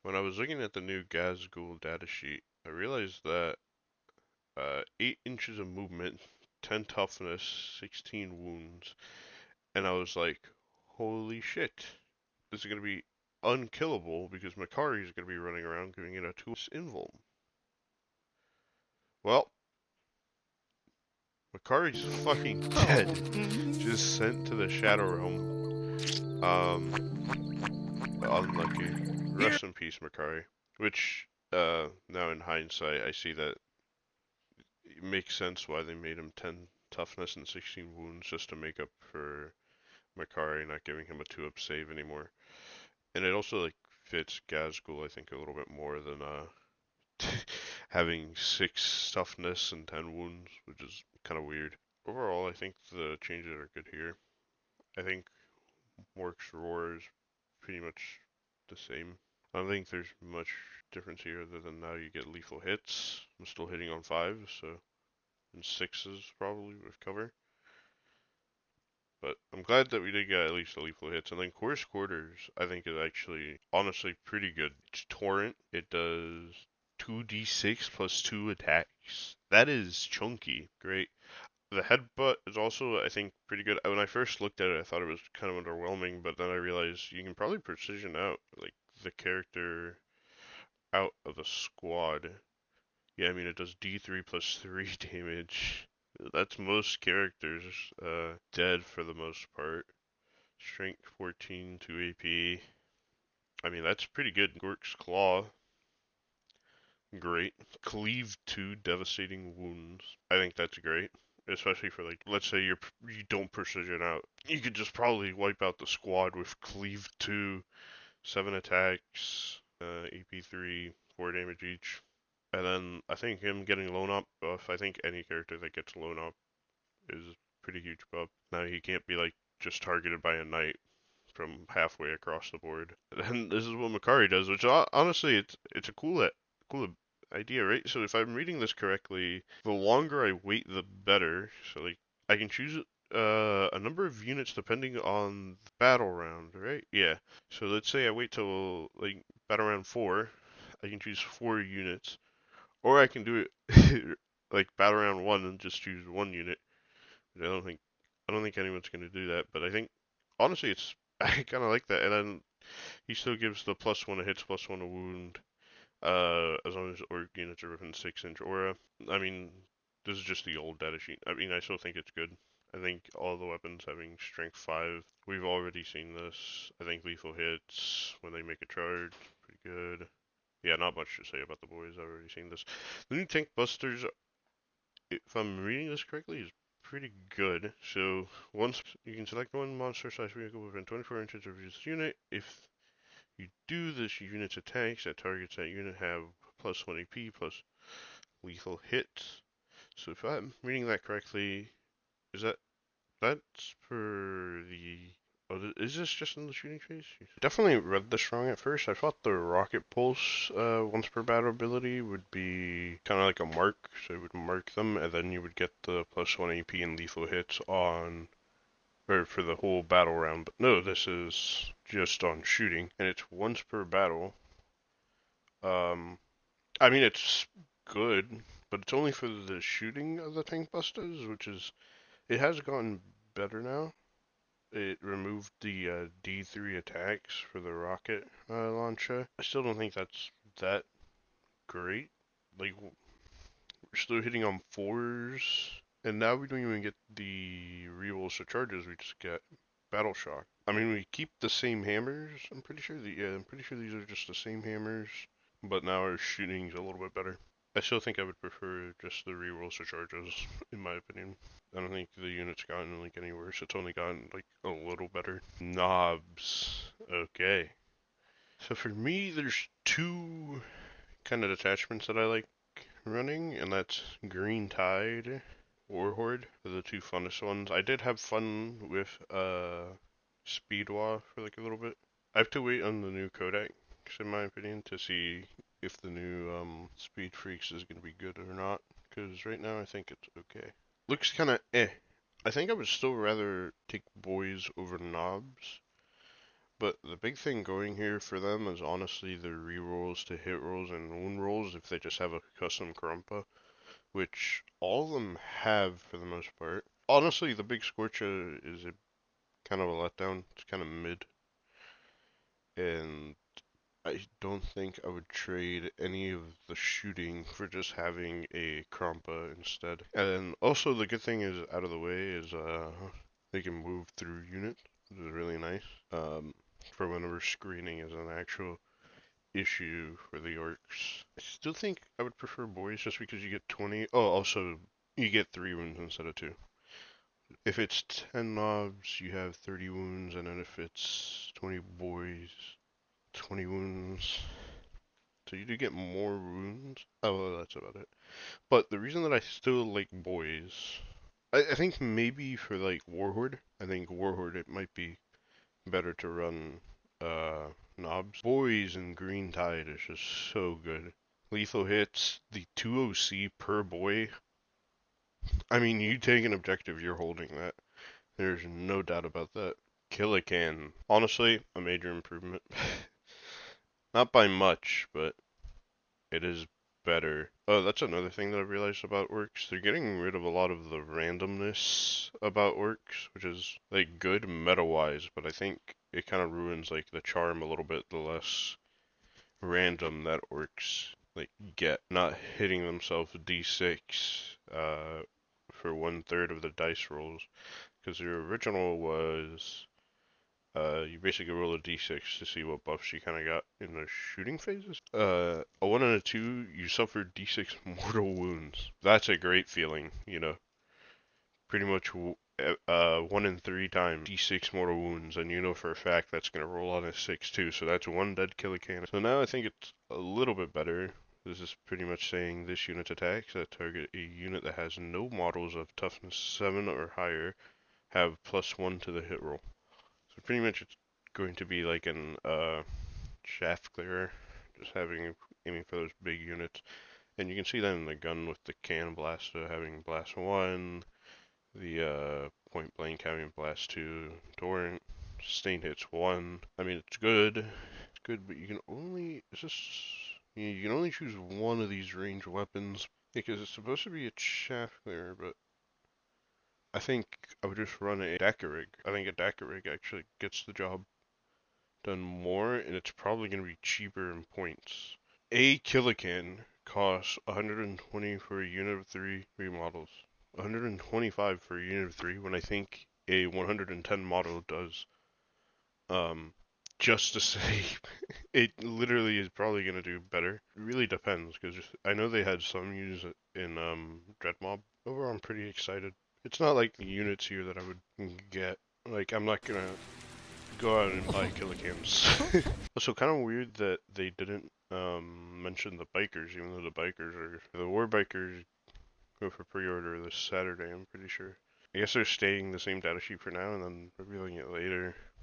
When I was looking at the new Ghazghkull datasheet, I realized that 8 inches of movement, 10 toughness, 16 wounds, and I was like, holy shit, this is going to be unkillable because Makari is going to be running around giving it a 2 invuln. Well, Makari's fucking dead. Just sent to the Shadow Realm. Unlucky. Rest in peace, Makari. Which, now in hindsight, I see that it makes sense why they made him 10 toughness and 16 wounds just to make up for Makari not giving him a 2-up save anymore. And it also like fits Ghazghkull I think a little bit more than having 6 toughness and 10 wounds, which is kind of weird. Overall, I think the changes are good here. I think Mork's Roar is pretty much the same. I don't think there's much difference here other than now you get lethal hits. I'm still hitting on 5s, so and 6s probably with cover. But I'm glad that we did get at least the lethal hits. And then Coarse Quarters, I think, is actually honestly pretty good. It's Torrent. It does 2d6 plus 2 attacks. That is chunky. Great. The headbutt is also, I think, pretty good. When I first looked at it, I thought it was kind of underwhelming, but then I realized you can probably precision out like the character out of the squad. Yeah, I mean it does D3 plus 3 damage. That's most characters dead for the most part. Strength 14 to AP. I mean that's pretty good. Gork's Claw, great. Cleave 2, devastating wounds. I think that's great. Especially for like, let's say you don't precision out. You could just probably wipe out the squad with Cleave 2, 7 attacks, AP 3, 4 damage each. And then I think him getting Lone Up buff, I think any character that gets Lone Up is pretty huge buff. Now he can't be like just targeted by a knight from halfway across the board. And this is what Makari does, which honestly it's a cool idea, right? So if I'm reading this correctly, the longer I wait, the better. So like I can choose a number of units depending on the battle round, right? Yeah. So let's say I wait till like battle round 4, I can choose 4 units, or I can do it like battle round 1 and just choose 1 unit. I don't think anyone's gonna do that, but I think honestly it's I kind of like that. And then he still gives the +1 to hits, +1 to wound, as long as orc units are within 6-inch aura. I mean, this is just the old data sheet. I mean, I still think it's good. I think all the weapons having strength 5. We've already seen this. I think lethal hits when they make a charge, pretty good. Yeah, not much to say about the boys. I've already seen this. The new tank busters, if I'm reading this correctly, is pretty good. So once you can select one monster-sized vehicle within 24 inches of this unit. If you do this unit's attacks that targets that unit have +1 AP plus lethal hits. So if I'm reading that correctly, is that's for the... Oh, is this just in the shooting phase? Definitely read this wrong at first. I thought the rocket pulse once per battle ability would be kind of like a mark, so it would mark them, and then you would get the +1 AP and lethal hits on, or for the whole battle round. But no, this is just on shooting, and it's once per battle. Um, I mean it's good, but it's only for the shooting of the tank busters, which is it has gotten better now. It removed the D3 attacks for the rocket launcher. I still don't think that's that great. Like, we're still hitting on 4s, and now we don't even get the rerolls to charges, we just get Battle Shock. I mean, we keep the same hammers, I'm pretty sure. I'm pretty sure these are just the same hammers, but now our shooting's a little bit better. I still think I would prefer just the rerolls to charges, in my opinion. I don't think the unit's gotten like any worse. It's only gotten like a little better. Knobs. Okay. So for me, there's 2 kind of detachments that I like running, and that's Green Tide, Warhorde. They're the 2 funnest ones. I did have fun with Speedwa for like a little bit. I have to wait on the new codex, in my opinion, to see if the new Speed Freaks is going to be good or not. Because right now I think it's okay. Looks kind of eh. I think I would still rather take boys over knobs, But the big thing going here for them is honestly the rerolls to hit rolls and wound rolls if they just have a custom Krumpa, which all of them have for the most part. Honestly, the big Scorcha is a kind of a letdown. It's kind of mid, and I don't think I would trade any of the shooting for just having a Krumpa instead. And also the good thing is out of the way is they can move through units, which is really nice. For whenever screening is an actual issue for the orcs. I still think I would prefer boys just because you get 20. Oh, also you get 3 wounds instead of 2. If it's 10 knobs, you have 30 wounds, and then if it's 20 boys, 20 wounds. So you do get more wounds. Oh, well, that's about it. But the reason that I still like boys, I think maybe for like Warhorde, I think Warhorde it might be better to run knobs. Boys and Green Tide is just so good. Lethal hits, the 2 OC per boy. I mean, you take an objective, you're holding that. There's no doubt about that. Killican, honestly, a major improvement. Not by much, but it is better. Oh, that's another thing that I've realized about orcs. They're getting rid of a lot of the randomness about orcs, which is like good meta-wise, but I think it kind of ruins like the charm a little bit the less random that orcs like get. Not hitting themselves d6 for 1/3 of the dice rolls, because the original was you basically roll a d6 to see what buffs you kind of got in the shooting phases. A 1 and a 2, you suffer d6 mortal wounds. That's a great feeling, you know. Pretty much 1 in 3 times d6 mortal wounds, and you know for a fact that's going to roll on a 6 too, so that's 1 dead Killican. So now I think it's a little bit better. This is pretty much saying this unit's attacks that target a unit that has no models of toughness 7 or higher have +1 to the hit roll. So pretty much it's going to be like an shaft clearer, just aiming for those big units. And you can see that in the gun with the can blaster having blast 1, the point blank having blast 2, torrent, sustain hits 1. I mean it's good. It's good, but you can only you can only choose one of these range weapons because it's supposed to be a shaft clearer, but I think I would just run a Dakarig. I think a Dakarig actually gets the job done more, and it's probably going to be cheaper in points. A Killican costs 120 for a unit of 3 remodels. 125 for a unit of 3 when I think a 110 model does. Um, just to say, it literally is probably going to do better. It really depends, because I know they had some use it in Dreadmob. Overall, I'm pretty excited. It's not like the units here that I would get. Like, I'm not going to go out and buy Killicans. Also, kind of weird that they didn't mention the bikers, even though the war bikers go for pre-order this Saturday. I'm pretty sure. I guess they're staying the same datasheet for now and then revealing it later.